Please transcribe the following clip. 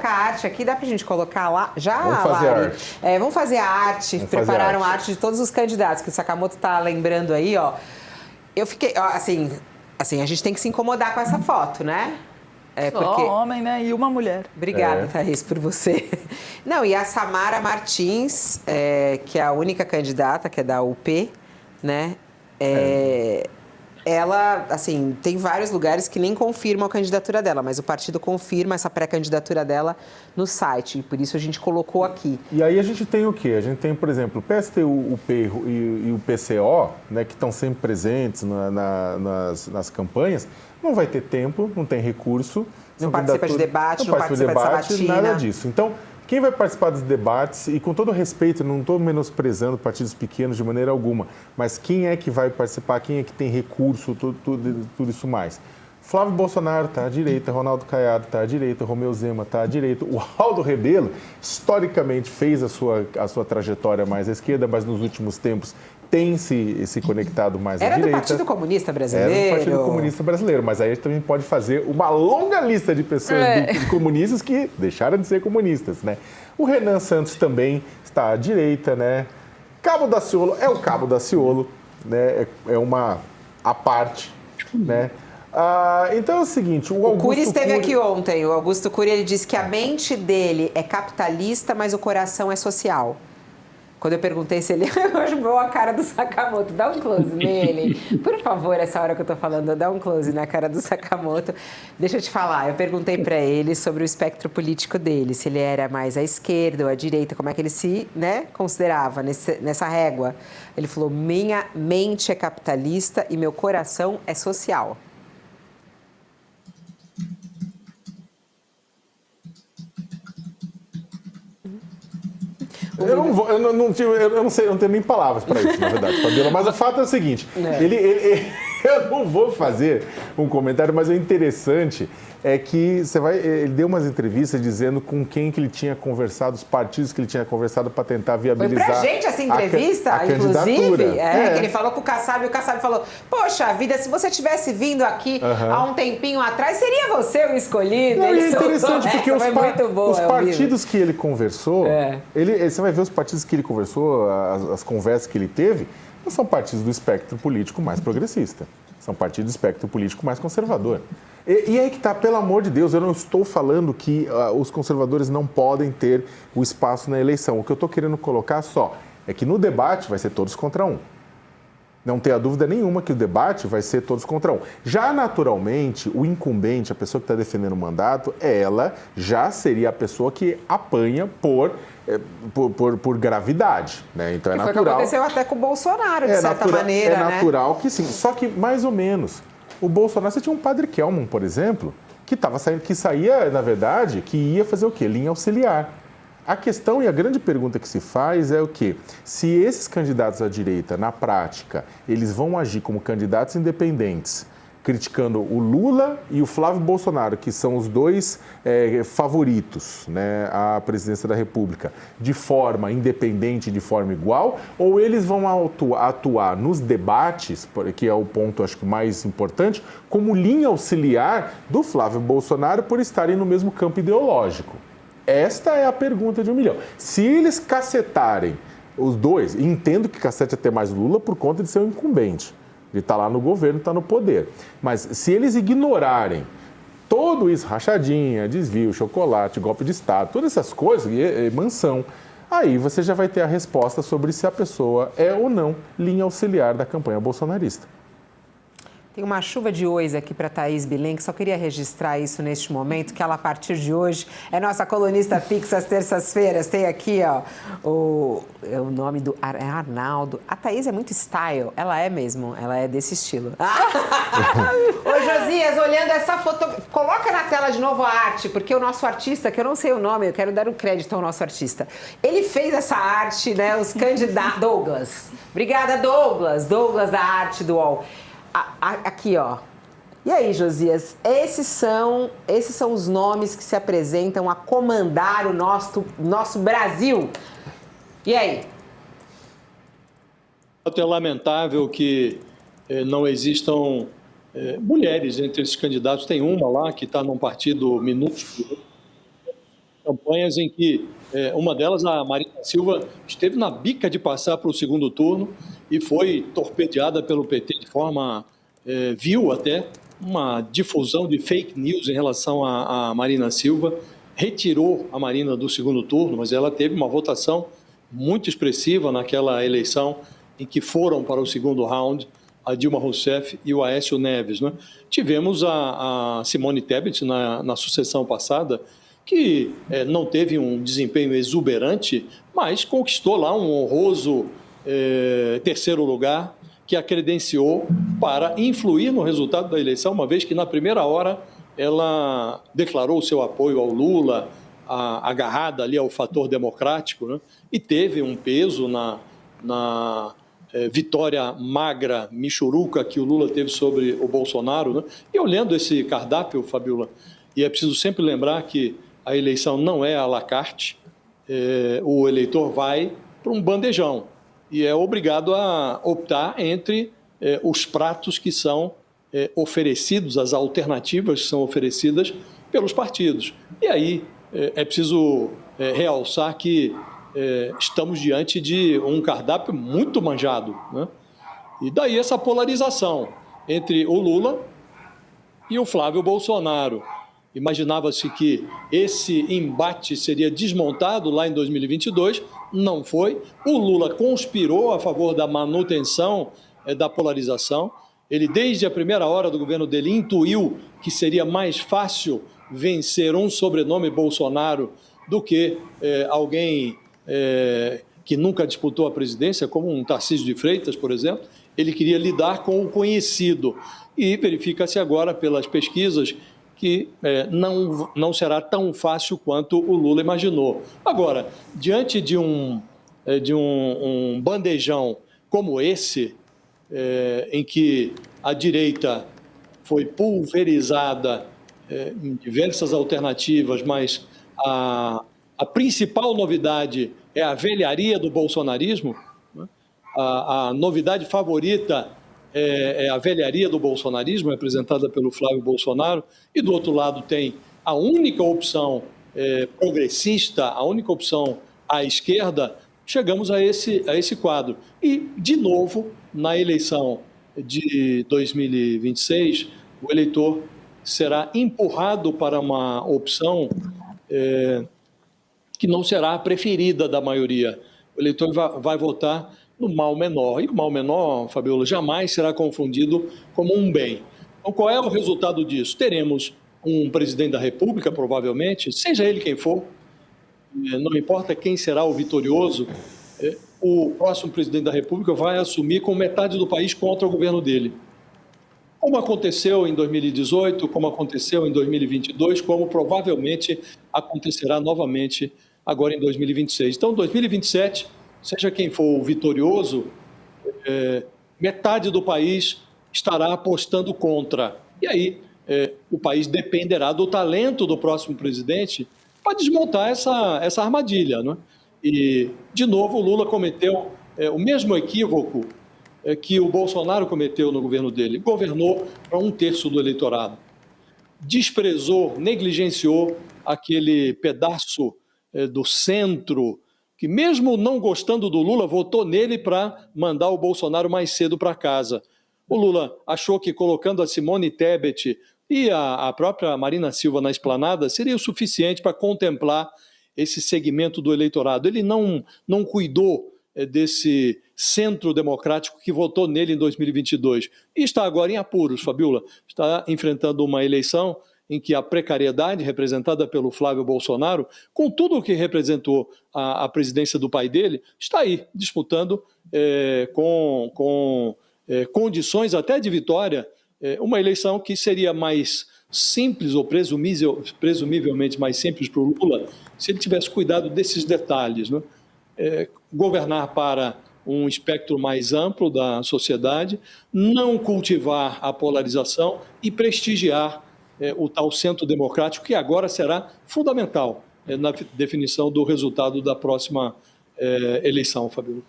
colocar a arte aqui? Dá pra gente colocar lá? Já, vamos fazer Lari? arte. Vamos fazer a arte. Prepararam a arte de todos os candidatos, que o Sakamoto tá lembrando aí, ó. Eu fiquei, ó, assim, a gente tem que se incomodar com essa foto, né? Só homem, né? E uma mulher. Obrigada, Thaís, por você. Não, e a Samara Martins, que é a única candidata, que é da UP, né? Ela, assim, tem vários lugares que nem confirmam a candidatura dela, mas o partido confirma essa pré-candidatura dela no site, e por isso a gente colocou aqui. E aí a gente tem o quê? A gente tem, por exemplo, o PSTU, o P e o PCO, né, que estão sempre presentes nas campanhas, não vai ter tempo, não tem recurso. Não participa de debate, não participa de sabatina. Nada disso. Então, quem vai participar dos debates, e com todo respeito, não estou menosprezando partidos pequenos de maneira alguma, mas quem é que vai participar, quem é que tem recurso, tudo isso mais? Flávio Bolsonaro está à direita, Ronaldo Caiado está à direita, Romeu Zema está à direita, o Aldo Rebelo, historicamente, fez a sua trajetória mais à esquerda, mas nos últimos tempos tem se conectado mais à direita. Era do Partido Comunista Brasileiro. Era do Partido Comunista Brasileiro, mas aí a gente também pode fazer uma longa lista de pessoas comunistas que deixaram de ser comunistas, né? O Renan Santos também está à direita, né? Cabo Daciolo é o Cabo Daciolo, né? É uma à parte, né? Então é o seguinte, o Cury esteve aqui ontem, o Augusto Cury, ele disse que a mente dele é capitalista, mas o coração é social. Quando eu perguntei se ele... Eu acho boa a cara do Sakamoto. Dá um close nele. Por favor, essa hora que eu tô falando, dá um close na cara do Sakamoto. Deixa eu te falar, eu perguntei para ele sobre o espectro político dele, se ele era mais à esquerda ou à direita, como é que ele se, né, considerava nessa régua. Ele falou, minha mente é capitalista e meu coração é social. Eu não sei, eu não tenho nem palavras para isso, na verdade, Fabiola, mas o fato é o seguinte, eu não vou fazer um comentário, mas o interessante é que ele deu umas entrevistas dizendo com quem que ele tinha conversado, os partidos que ele tinha conversado para tentar viabilizar. Foi pra gente essa entrevista, a inclusive, que ele falou com o Kassab, e o Kassab falou, poxa vida, se você tivesse vindo aqui há um tempinho atrás, seria você o escolhido. Não, é interessante, porque os partidos que ele conversou, você vai ver os partidos que ele conversou, as conversas que ele teve, não são partidos do espectro político mais progressista, são partidos do espectro político mais conservador. E aí que está, pelo amor de Deus, eu não estou falando que os conservadores não podem ter o espaço na eleição. O que eu estou querendo colocar só é que no debate vai ser todos contra um. Não tenha dúvida nenhuma que o debate vai ser todos contra um. Já naturalmente, o incumbente, a pessoa que está defendendo o mandato, ela já seria a pessoa que apanha por gravidade, né? Então é natural. Foi o que aconteceu até com o Bolsonaro, de certa maneira, né? É natural que sim, só que mais ou menos. O Bolsonaro, você tinha um padre Kelman, por exemplo, que saía, na verdade, que ia fazer o quê? Linha auxiliar. A questão e a grande pergunta que se faz é o quê? Se esses candidatos à direita, na prática, eles vão agir como candidatos independentes, criticando o Lula e o Flávio Bolsonaro, que são os dois favoritos, né, à presidência da República, de forma independente, de forma igual, ou eles vão atuar nos debates, que é o ponto, acho que mais importante, como linha auxiliar do Flávio Bolsonaro por estarem no mesmo campo ideológico? Esta é a pergunta de 1 milhão. Se eles cacetarem os dois, e entendo que cacete até mais Lula por conta de ser um incumbente, de estar lá no governo, estar no poder. Mas se eles ignorarem tudo isso, rachadinha, desvio, chocolate, golpe de Estado, todas essas coisas, mansão, aí você já vai ter a resposta sobre se a pessoa é ou não linha auxiliar da campanha bolsonarista. Tem uma chuva de ois aqui para Thaís Bilenque, só queria registrar isso neste momento, que ela, a partir de hoje, é nossa colunista fixa às terças-feiras. Tem aqui, ó, o nome do Arnaldo. A Thaís é muito style, ela é mesmo, ela é desse estilo. Ô, Josias, olhando essa foto, coloca na tela de novo a arte, porque o nosso artista, que eu não sei o nome, eu quero dar um crédito ao nosso artista, ele fez essa arte, né, os candidatos... Douglas. Obrigada, Douglas da arte do UOL. Aqui, ó. E aí, Josias, esses são os nomes que se apresentam a comandar o nosso Brasil. E aí? É lamentável que não existam mulheres entre esses candidatos. Tem uma lá que está num partido minúsculo. campanhas em que uma delas, a Marina Silva, esteve na bica de passar para o segundo turno e foi torpedeada pelo PT de forma vil até, uma difusão de fake news em relação a Marina Silva, retirou a Marina do segundo turno, mas ela teve uma votação muito expressiva naquela eleição em que foram para o segundo round a Dilma Rousseff e o Aécio Neves, né? Tivemos a Simone Tebet na sucessão passada, que não teve um desempenho exuberante, mas conquistou lá um honroso terceiro lugar, que a credenciou para influir no resultado da eleição, uma vez que na primeira hora ela declarou o seu apoio ao Lula, agarrada ali ao fator democrático, né? E teve um peso na vitória magra, michuruca, que o Lula teve sobre o Bolsonaro, né? E olhando esse cardápio, Fabiola, e é preciso sempre lembrar que a eleição não é à la carte, o eleitor vai para um bandejão e é obrigado a optar entre os pratos que são oferecidos, as alternativas que são oferecidas pelos partidos. E aí é preciso realçar que estamos diante de um cardápio muito manjado, né? E daí essa polarização entre o Lula e o Flávio Bolsonaro. Imaginava-se que esse embate seria desmontado lá em 2022, não foi. O Lula conspirou a favor da manutenção da polarização. Ele, desde a primeira hora do governo dele, intuiu que seria mais fácil vencer um sobrenome Bolsonaro do que alguém que nunca disputou a presidência, como um Tarcísio de Freitas, por exemplo. Ele queria lidar com o conhecido. E verifica-se agora pelas pesquisas que não será tão fácil quanto o Lula imaginou. Agora, diante de um bandejão como esse, em que a direita foi pulverizada em diversas alternativas, mas a principal novidade é a velharia do bolsonarismo, né? A novidade favorita é a velharia do bolsonarismo, representada pelo Flávio Bolsonaro, e do outro lado tem a única opção progressista, a única opção à esquerda. Chegamos a esse quadro. E, de novo, na eleição de 2026, o eleitor será empurrado para uma opção que não será a preferida da maioria. O eleitor vai votar no mal menor. E o mal menor, Fabiola, jamais será confundido como um bem. Então, qual é o resultado disso? Teremos um presidente da República, provavelmente, seja ele quem for, não importa quem será o vitorioso, o próximo presidente da República vai assumir com metade do país contra o governo dele. Como aconteceu em 2018, como aconteceu em 2022, como provavelmente acontecerá novamente agora em 2026. Então, 2027, seja quem for o vitorioso, metade do país estará apostando contra. E aí o país dependerá do talento do próximo presidente para desmontar essa armadilha, né? E, de novo, o Lula cometeu o mesmo equívoco que o Bolsonaro cometeu no governo dele. Governou para um terço do eleitorado. Desprezou, negligenciou aquele pedaço do centro que, mesmo não gostando do Lula, votou nele para mandar o Bolsonaro mais cedo para casa. O Lula achou que colocando a Simone Tebet e a própria Marina Silva na esplanada seria o suficiente para contemplar esse segmento do eleitorado. Ele não cuidou desse centro democrático que votou nele em 2022. E está agora em apuros, Fabiola. Está enfrentando uma eleição em que a precariedade, representada pelo Flávio Bolsonaro, com tudo o que representou a presidência do pai dele, está aí, disputando com condições até de vitória, uma eleição que seria mais simples, ou presumivelmente mais simples para o Lula, se ele tivesse cuidado desses detalhes, né? Governar para um espectro mais amplo da sociedade, não cultivar a polarização e prestigiar o tal centro democrático, que agora será fundamental na definição do resultado da próxima eleição, Fabiola.